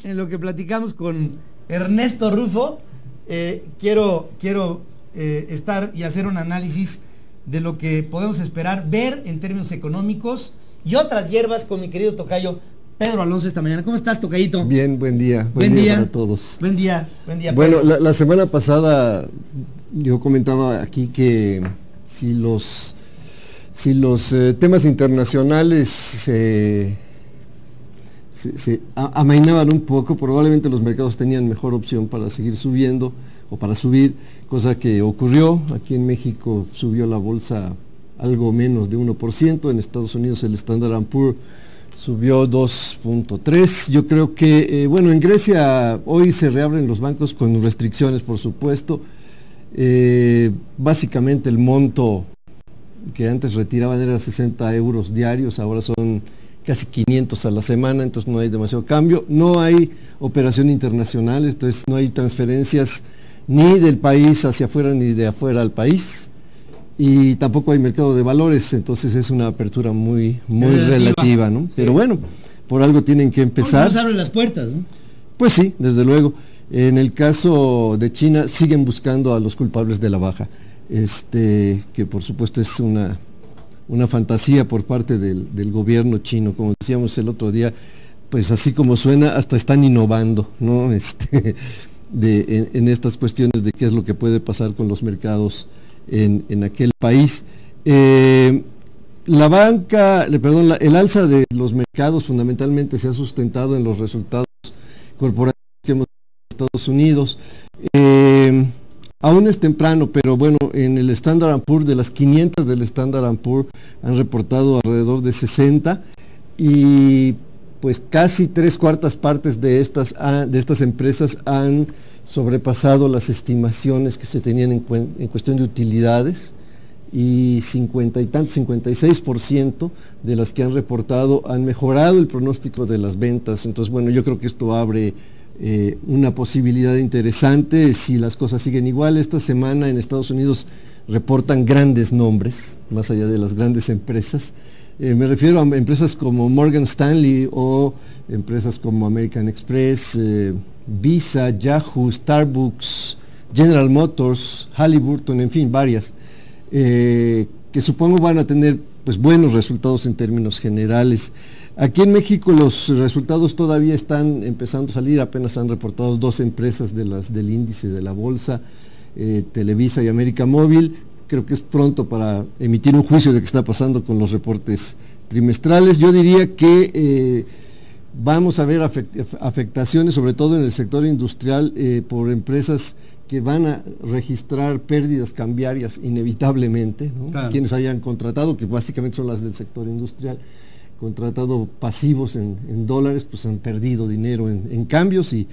en lo que platicamos con Ernesto Rufo, quiero estar y hacer un análisis de lo que podemos esperar ver en términos económicos y otras hierbas con mi querido tocayo Pedro Alonso esta mañana. ¿Cómo estás, tocayito? Bien, buen día para todos. Buen día. Bueno, la semana pasada yo comentaba aquí que si los temas internacionales se amainaban un poco, probablemente los mercados tenían mejor opción para seguir subiendo o para subir, cosa que ocurrió. Aquí en México subió la bolsa algo menos de 1%, en Estados Unidos el Standard & Poor's subió 2.3%. Yo creo que, en Grecia hoy se reabren los bancos con restricciones, por supuesto. Básicamente el monto que antes retiraban era 60 euros diarios, ahora son casi 500 a la semana, entonces no hay demasiado cambio. No hay operación internacional, entonces no hay transferencias ni del país hacia afuera ni de afuera al país. Y tampoco hay mercado de valores, entonces es una apertura muy relativa, ¿no? Sí. Pero bueno, por algo tienen que empezar. Nos abren las puertas, ¿no? Pues sí, desde luego. En el caso de China siguen buscando a los culpables de la baja, que por supuesto es una fantasía por parte del gobierno chino. Como decíamos el otro día, pues así como suena, hasta están innovando, ¿no? En estas cuestiones de qué es lo que puede pasar con los mercados en aquel país. El alza de los mercados fundamentalmente se ha sustentado en los resultados corporativos que hemos visto en Estados Unidos. Aún es temprano, pero bueno, en el Standard & Poor's, de las 500 del Standard & Poor's, han reportado alrededor de 60, y pues casi 3/4 partes de estas empresas han sobrepasado las estimaciones que se tenían en cuestión de utilidades, y 56% de las que han reportado han mejorado el pronóstico de las ventas. Entonces, bueno, yo creo que esto abre una posibilidad interesante si las cosas siguen igual. Esta semana en Estados Unidos reportan grandes nombres, más allá de las grandes empresas. Me refiero a empresas como Morgan Stanley o empresas como American Express, Visa, Yahoo, Starbucks, General Motors, Halliburton, en fin, varias, que supongo van a tener pues buenos resultados en términos generales. Aquí en México los resultados todavía están empezando a salir, apenas han reportado 2 empresas del índice de la bolsa, Televisa y América Móvil. Creo que es pronto para emitir un juicio de qué está pasando con los reportes trimestrales. Yo diría que vamos a ver afectaciones, sobre todo en el sector industrial, por empresas que van a registrar pérdidas cambiarias inevitablemente, ¿no? Claro. Quienes hayan contratado, que básicamente son las del sector industrial, contratado pasivos en dólares, pues han perdido dinero en cambios, y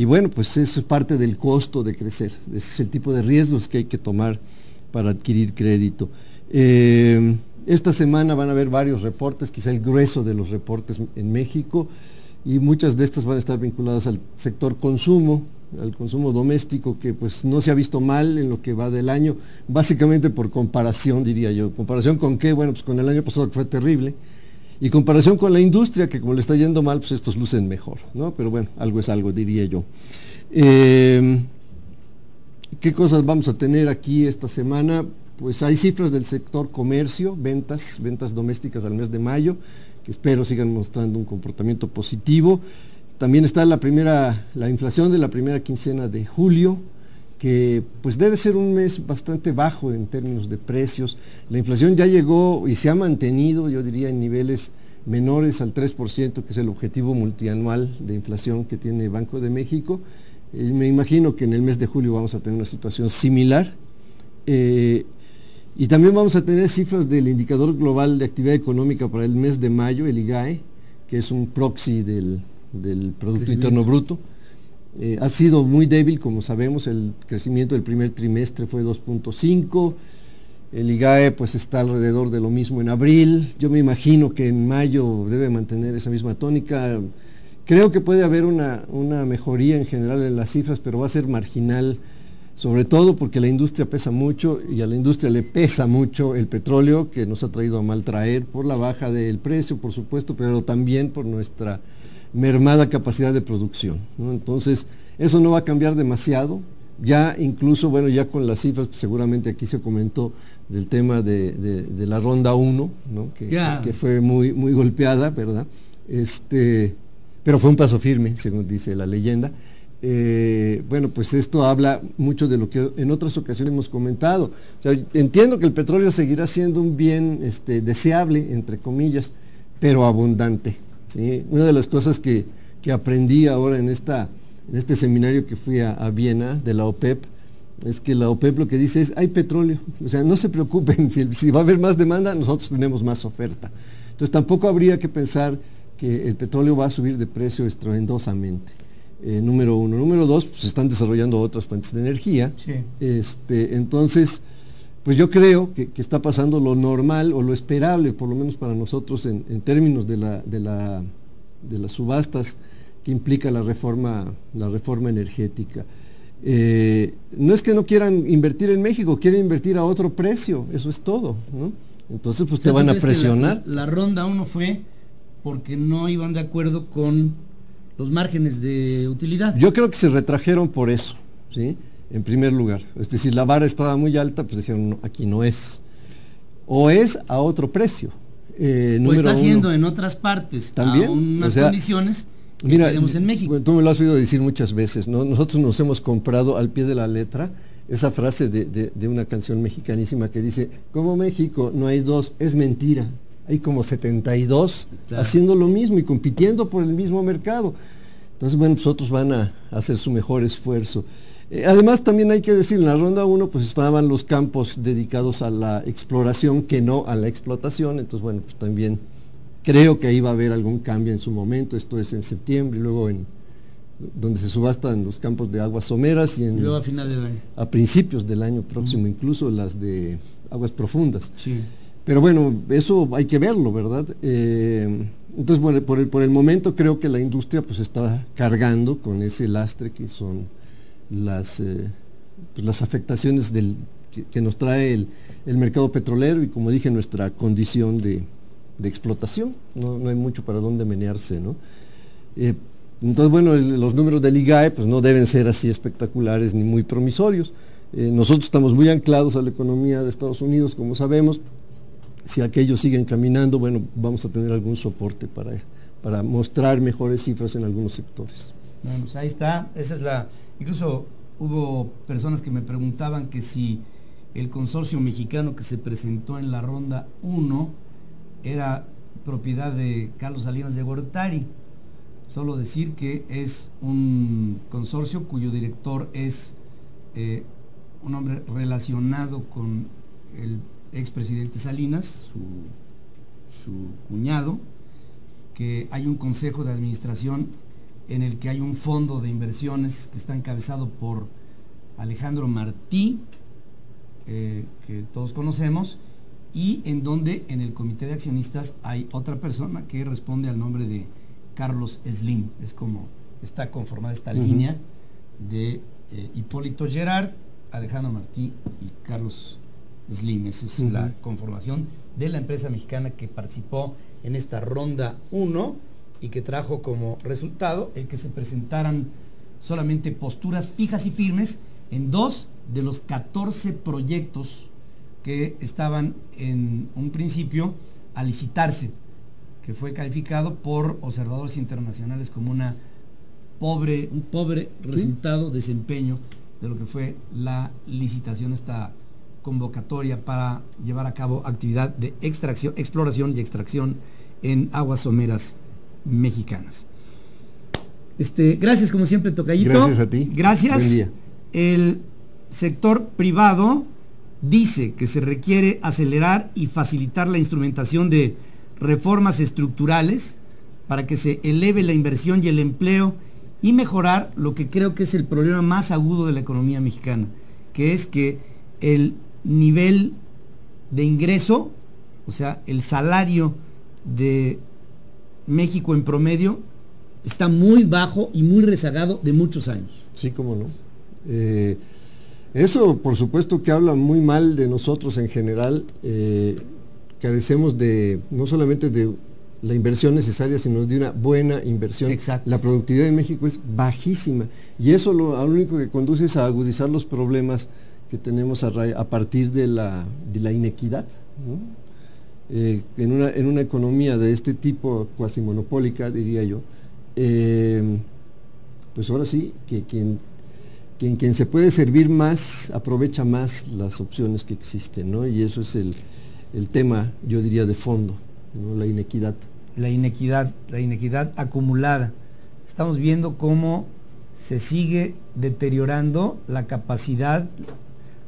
bueno, pues eso es parte del costo de crecer. Ese es el tipo de riesgos que hay que tomar para adquirir crédito. Esta semana van a haber varios reportes, quizá el grueso de los reportes en México, y muchas de estas van a estar vinculadas al sector consumo, al consumo doméstico, que pues no se ha visto mal en lo que va del año, básicamente por comparación, diría yo. ¿Comparación con qué? Bueno, pues con el año pasado, que fue terrible, y comparación con la industria, que como le está yendo mal, pues estos lucen mejor, ¿no? Pero bueno, algo es algo, diría yo. ¿Qué cosas vamos a tener aquí esta semana? Pues hay cifras del sector comercio, ventas domésticas al mes de mayo, que espero sigan mostrando un comportamiento positivo. También está la inflación de la primera quincena de julio, que pues debe ser un mes bastante bajo en términos de precios. La inflación ya llegó y se ha mantenido, yo diría, en niveles menores al 3%, que es el objetivo multianual de inflación que tiene Banco de México. Me imagino que en el mes de julio vamos a tener una situación similar. Y también vamos a tener cifras del indicador global de actividad económica para el mes de mayo, el IGAE, que es un proxy del Producto Interno Bruto. Ha sido muy débil, como sabemos. El crecimiento del primer trimestre fue 2.5. El IGAE pues está alrededor de lo mismo en abril. Yo me imagino que en mayo debe mantener esa misma tónica. Creo que puede haber una mejoría en general en las cifras, pero va a ser marginal, sobre todo porque la industria pesa mucho, y a la industria le pesa mucho el petróleo, que nos ha traído a mal traer por la baja del precio, por supuesto, pero también por nuestra mermada capacidad de producción, ¿no? Entonces, eso no va a cambiar demasiado. Ya incluso, bueno, ya con las cifras que seguramente aquí se comentó del tema de la ronda 1, ¿no? que fue muy, muy golpeada, ¿verdad? Pero fue un paso firme, según dice la leyenda. Bueno, pues esto habla mucho de lo que en otras ocasiones hemos comentado. O sea, entiendo que el petróleo seguirá siendo un bien deseable, entre comillas, pero abundante, ¿sí? Una de las cosas que aprendí ahora en este seminario que fui a Viena de la OPEP, es que la OPEP lo que dice es, hay petróleo, o sea, no se preocupen, si va a haber más demanda, nosotros tenemos más oferta. Entonces tampoco habría que pensar que el petróleo va a subir de precio estruendosamente, número uno. Número dos, pues se están desarrollando otras fuentes de energía. Sí. Entonces, pues yo creo que está pasando lo normal o lo esperable, por lo menos para nosotros en términos de las subastas que implica la reforma energética. No es que no quieran invertir en México, quieren invertir a otro precio, eso es todo, ¿no? Entonces pues te van a presionar. La ronda 1 fue porque no iban de acuerdo con los márgenes de utilidad. Yo creo que se retrajeron por eso, ¿sí? En primer lugar, es decir, la vara estaba muy alta, pues dijeron, no, aquí no es. O es a otro precio. Pues está haciendo en otras partes también, a unas condiciones que mira, tenemos en México. Tú me lo has oído decir muchas veces, ¿no? Nosotros nos hemos comprado al pie de la letra esa frase de una canción mexicanísima que dice, como México no hay dos, es mentira. Hay como 72 claro, haciendo lo mismo y compitiendo por el mismo mercado. Entonces, bueno, pues otros van a hacer su mejor esfuerzo. Además, también hay que decir, en la ronda 1 pues estaban los campos dedicados a la exploración que no a la explotación. Entonces, bueno, pues también creo que ahí va a haber algún cambio en su momento. Esto es en septiembre y luego donde se subastan los campos de aguas someras y luego a final del año. A principios del año próximo, incluso las de aguas profundas. Sí. Pero bueno, eso hay que verlo, ¿verdad? Entonces, bueno, por el momento creo que la industria pues está cargando con ese lastre que son las afectaciones que nos trae el mercado petrolero y, como dije, nuestra condición de explotación. No hay mucho para dónde menearse, ¿no? Entonces, bueno, los números del IGAE pues no deben ser así espectaculares ni muy promisorios. Nosotros estamos muy anclados a la economía de Estados Unidos, como sabemos. Si aquellos siguen caminando, bueno, vamos a tener algún soporte para mostrar mejores cifras en algunos sectores. Bueno, pues ahí está, esa es incluso hubo personas que me preguntaban que si el consorcio mexicano que se presentó en la ronda 1 era propiedad de Carlos Salinas de Gortari. Solo decir que es un consorcio cuyo director es un hombre relacionado con el expresidente Salinas, su cuñado, que hay un consejo de administración en el que hay un fondo de inversiones que está encabezado por Alejandro Martí, que todos conocemos, y en donde en el comité de accionistas hay otra persona que responde al nombre de Carlos Slim. Es como está conformada esta línea de Hipólito Gerard, Alejandro Martí y Carlos Slim. Esa es la conformación de la empresa mexicana que participó en esta ronda 1 y que trajo como resultado el que se presentaran solamente posturas fijas y firmes en 2 de los 14 proyectos que estaban en un principio a licitarse, que fue calificado por observadores internacionales como un pobre resultado, desempeño de lo que fue la licitación, esta convocatoria para llevar a cabo actividad de exploración y extracción en aguas someras mexicanas. Gracias como siempre, tocayito. Gracias a ti. Gracias. Buen día. El sector privado dice que se requiere acelerar y facilitar la instrumentación de reformas estructurales para que se eleve la inversión y el empleo y mejorar lo que creo que es el problema más agudo de la economía mexicana, que es que el nivel de ingreso, o sea, el salario de México en promedio está muy bajo y muy rezagado de muchos años. Sí, cómo no. Eso, por supuesto, que habla muy mal de nosotros en general. Carecemos no solamente de la inversión necesaria, sino de una buena inversión. Exacto. La productividad en México es bajísima y eso lo único que conduce es a agudizar los problemas que tenemos a partir de la inequidad, ¿no? En una economía de este tipo, cuasi monopólica, diría yo, pues ahora sí, que quien se puede servir más, aprovecha más las opciones que existen, ¿no? Y eso es el tema, yo diría, de fondo, ¿no? La inequidad. La inequidad acumulada. Estamos viendo cómo se sigue deteriorando la capacidad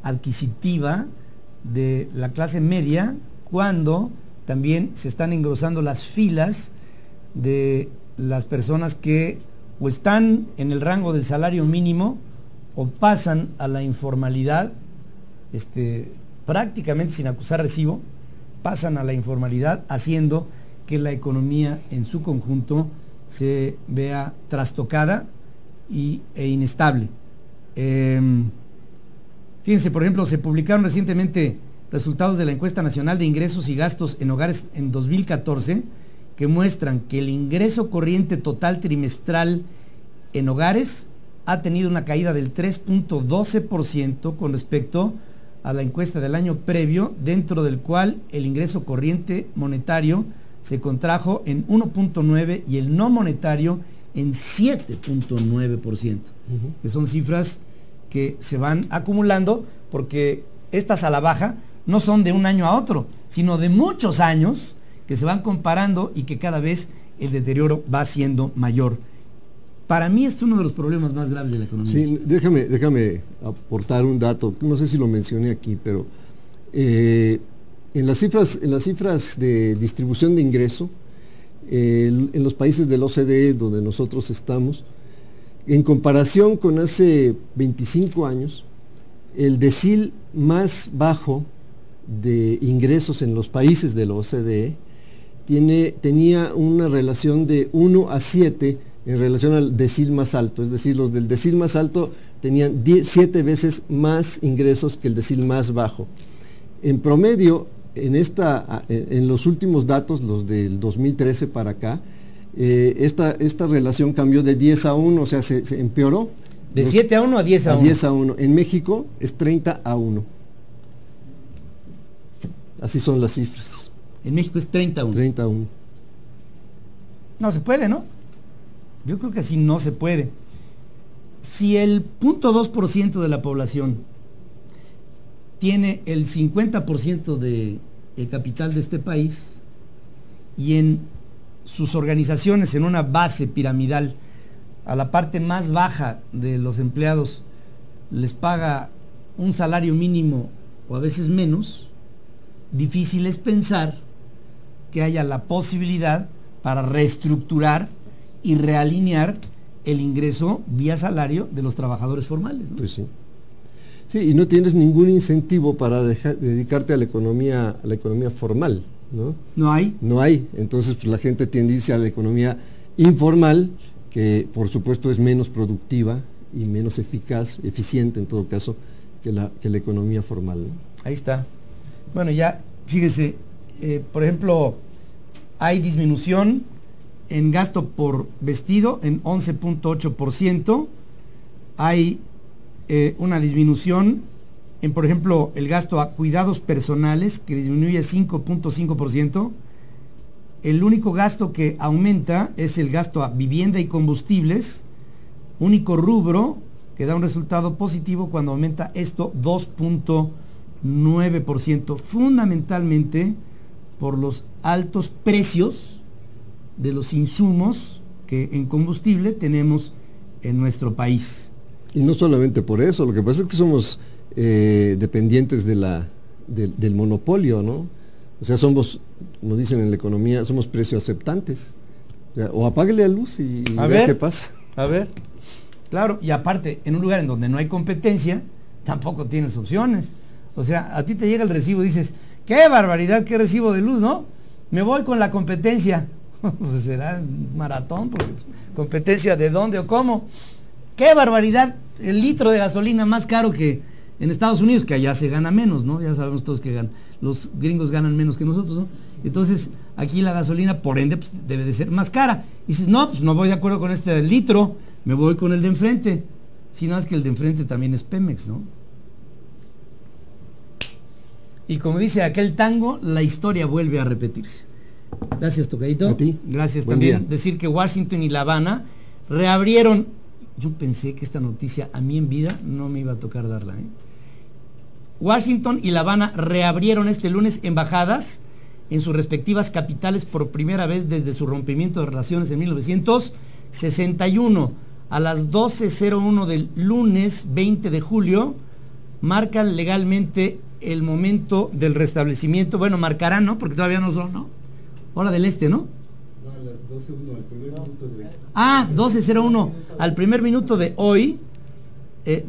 adquisitiva de la clase media, cuando también se están engrosando las filas de las personas que o están en el rango del salario mínimo o pasan a la informalidad, prácticamente sin acusar recibo, pasan a la informalidad, haciendo que la economía en su conjunto se vea trastocada e inestable. Fíjense, por ejemplo, se publicaron recientemente resultados de la encuesta nacional de ingresos y gastos en hogares en 2014, que muestran que el ingreso corriente total trimestral en hogares ha tenido una caída del 3.12% con respecto a la encuesta del año previo, dentro del cual el ingreso corriente monetario se contrajo en 1.9% y el no monetario en 7.9%, que son cifras que se van acumulando, porque estas a la baja no son de un año a otro, sino de muchos años que se van comparando y que cada vez el deterioro va siendo mayor. Para mí este es uno de los problemas más graves de la economía. Sí, déjame aportar un dato, no sé si lo mencioné aquí, pero en las cifras de distribución de ingreso, en los países del OCDE donde nosotros estamos, en comparación con hace 25 años, el decil más bajo de ingresos en los países del OCDE tenía una relación de 1 a 7 en relación al decil más alto, es decir, los del decil más alto tenían 7 veces más ingresos que el decil más bajo. En promedio, en los últimos datos, los del 2013 para acá, esta relación cambió de 10 a 1, o sea, se empeoró. De 7 a 1 a 10 a 1. A 10 a 1. En México es 30 a 1. Así son las cifras. En México es 30 a 1. 30 a 1. No se puede, ¿no? Yo creo que así no se puede. Si el 0.2% de la población tiene el 50% del capital de este país y en sus organizaciones, en una base piramidal, a la parte más baja de los empleados les paga un salario mínimo o a veces menos, difícil es pensar que haya la posibilidad para reestructurar y realinear el ingreso vía salario de los trabajadores formales, ¿no? Pues sí. Sí, y no tienes ningún incentivo para dedicarte a la economía formal, ¿no? No hay. No hay. Entonces, pues, la gente tiende a irse a la economía informal, que por supuesto es menos productiva y menos eficiente en todo caso, que la economía formal, ¿no? Ahí está. Bueno, ya, fíjese, por ejemplo, hay disminución en gasto por vestido en 11.8%, hay una disminución en, por ejemplo, el gasto a cuidados personales, que disminuye 5.5%, el único gasto que aumenta es el gasto a vivienda y combustibles, único rubro que da un resultado positivo cuando aumenta esto 2.9%, fundamentalmente por los altos precios de los insumos que en combustible tenemos en nuestro país. Y no solamente por eso, lo que pasa es que somos dependientes del monopolio, ¿no? O sea, somos, como dicen en la economía, somos precio aceptantes. O apáguele la luz y vea qué pasa. A ver, claro, y aparte, en un lugar en donde no hay competencia, tampoco tienes opciones. O sea, a ti te llega el recibo y dices, qué barbaridad, qué recibo de luz, ¿no? Me voy con la competencia. Pues será un maratón, porque competencia de dónde o cómo. Qué barbaridad, el litro de gasolina más caro que en Estados Unidos, que allá se gana menos, ¿no? Ya sabemos todos que los gringos ganan menos que nosotros, ¿no? Entonces, aquí la gasolina, por ende, pues, debe de ser más cara. Y dices, no, pues no voy de acuerdo con este litro, me voy con el de enfrente. Si no, es que el de enfrente también es Pemex, ¿no? Y como dice aquel tango, la historia vuelve a repetirse. Gracias, tocadito. A ti. Gracias. Buen También día. decir que Washington y La Habana reabrieron. Yo pensé que esta noticia a mí en vida no me iba a tocar darla, ¿eh? Washington y La Habana reabrieron este lunes embajadas en sus respectivas capitales por primera vez desde su rompimiento de relaciones en 1961. A las 12:01 del lunes 20 de julio marcan legalmente el momento del restablecimiento. Bueno, marcarán, ¿no? Porque todavía no son, ¿no? Hora del este, ¿no? No, a las 12:01, al primer minuto de... 12:01 al primer minuto de hoy,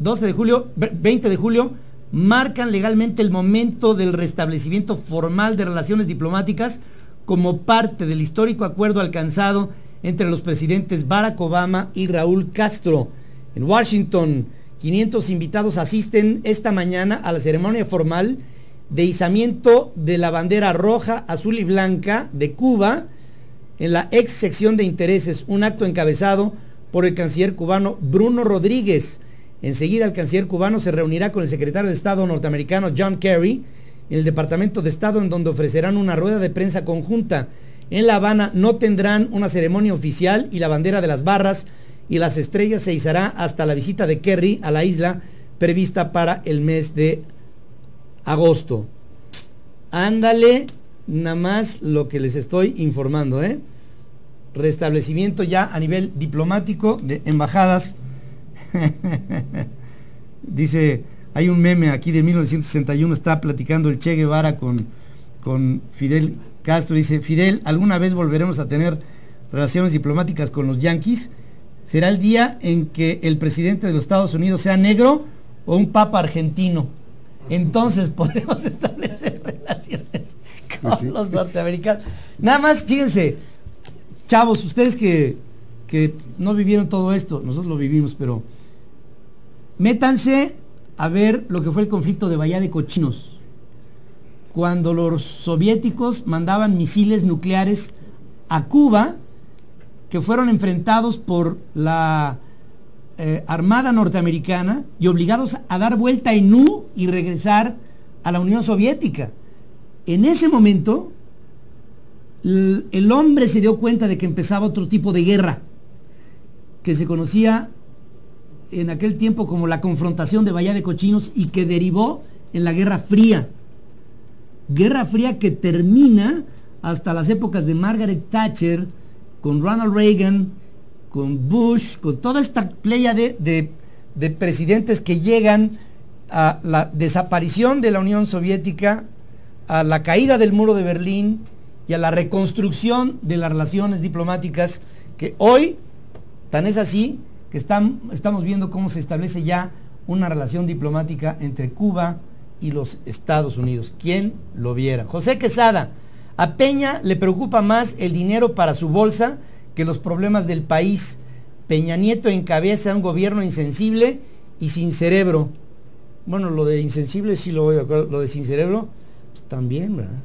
12 de julio, 20 de julio, marcan legalmente el momento del restablecimiento formal de relaciones diplomáticas como parte del histórico acuerdo alcanzado entre los presidentes Barack Obama y Raúl Castro. En Washington, 500 invitados asisten esta mañana a la ceremonia formal de izamiento de la bandera roja, azul y blanca de Cuba en la ex sección de intereses, un acto encabezado por el canciller cubano Bruno Rodríguez. Enseguida el canciller cubano se reunirá con el secretario de Estado norteamericano John Kerry en el Departamento de Estado, en donde ofrecerán una rueda de prensa conjunta. En La Habana no tendrán una ceremonia oficial y la bandera de las barras y las estrellas se izará hasta la visita de Kerry a la isla prevista para el mes de agosto. Ándale, nada más lo que les estoy informando, ¿eh? Restablecimiento ya a nivel diplomático de embajadas. Dice, hay un meme aquí de 1961, está platicando el Che Guevara con Fidel Castro. Dice, Fidel, ¿alguna vez volveremos a tener relaciones diplomáticas con los yanquis? ¿Será el día en que el presidente de los Estados Unidos sea negro o un papa argentino? Entonces podremos establecer relaciones con los norteamericanos. Nada más, fíjense, chavos, ustedes que no vivieron todo esto, nosotros lo vivimos, pero métanse a ver lo que fue el conflicto de Bahía de Cochinos, cuando los soviéticos mandaban misiles nucleares a Cuba, que fueron enfrentados por la Armada norteamericana y obligados a dar vuelta en U y regresar a la Unión Soviética. En ese momento, el hombre se dio cuenta de que empezaba otro tipo de guerra, que se conocía en aquel tiempo como la confrontación de Bahía de Cochinos y que derivó en la Guerra Fría. Guerra Fría que termina hasta las épocas de Margaret Thatcher, con Ronald Reagan, con Bush, con toda esta playa de presidentes que llegan a la desaparición de la Unión Soviética, a la caída del muro de Berlín y a la reconstrucción de las relaciones diplomáticas, que hoy, tan es así, que estamos viendo cómo se establece ya una relación diplomática entre Cuba y los Estados Unidos. ¿Quién lo viera? José Quesada, a Peña le preocupa más el dinero para su bolsa que los problemas del país. Peña Nieto encabeza un gobierno insensible y sin cerebro. Bueno, lo de insensible sí lo voy de acuerdo, lo de sin cerebro, pues también, ¿verdad?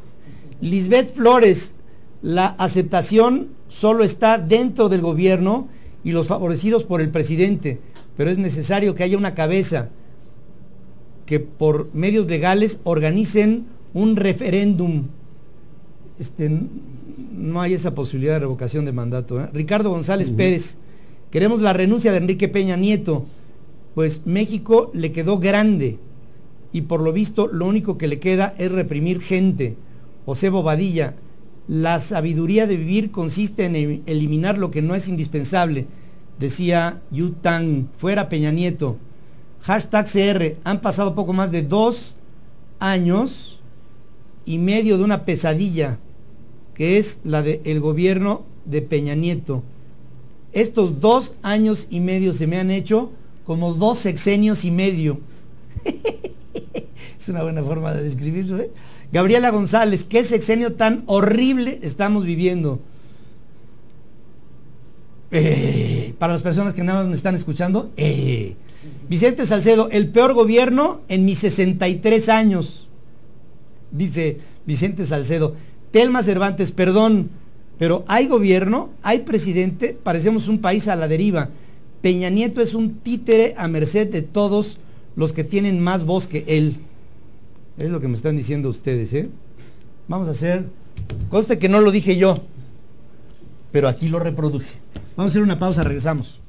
Lisbeth Flores, la aceptación solo está dentro del gobierno y los favorecidos por el presidente, pero es necesario que haya una cabeza que por medios legales organicen un referéndum. No hay esa posibilidad de revocación de mandato, ¿eh? Ricardo González Pérez, queremos la renuncia de Enrique Peña Nieto, pues México le quedó grande y por lo visto lo único que le queda es reprimir gente. José Bobadilla, la sabiduría de vivir consiste en eliminar lo que no es indispensable, decía Yu Tang. Fuera Peña Nieto. #CR, han pasado poco más de 2 años y medio de una pesadilla, que es la del gobierno de Peña Nieto. Estos 2 años y medio se me han hecho como 2 sexenios y medio. Es una buena forma de describirlo, ¿eh? Gabriela González, qué sexenio tan horrible estamos viviendo. Para las personas que nada más me están escuchando, Vicente Salcedo, el peor gobierno en mis 63 años. Dice Vicente Salcedo. Telma Cervantes, perdón, pero hay gobierno, hay presidente, parecemos un país a la deriva. Peña Nieto es un títere a merced de todos los que tienen más voz que él. Es lo que me están diciendo ustedes, ¿eh? Vamos a hacer, conste que no lo dije yo, pero aquí lo reproduje. Vamos a hacer una pausa, regresamos.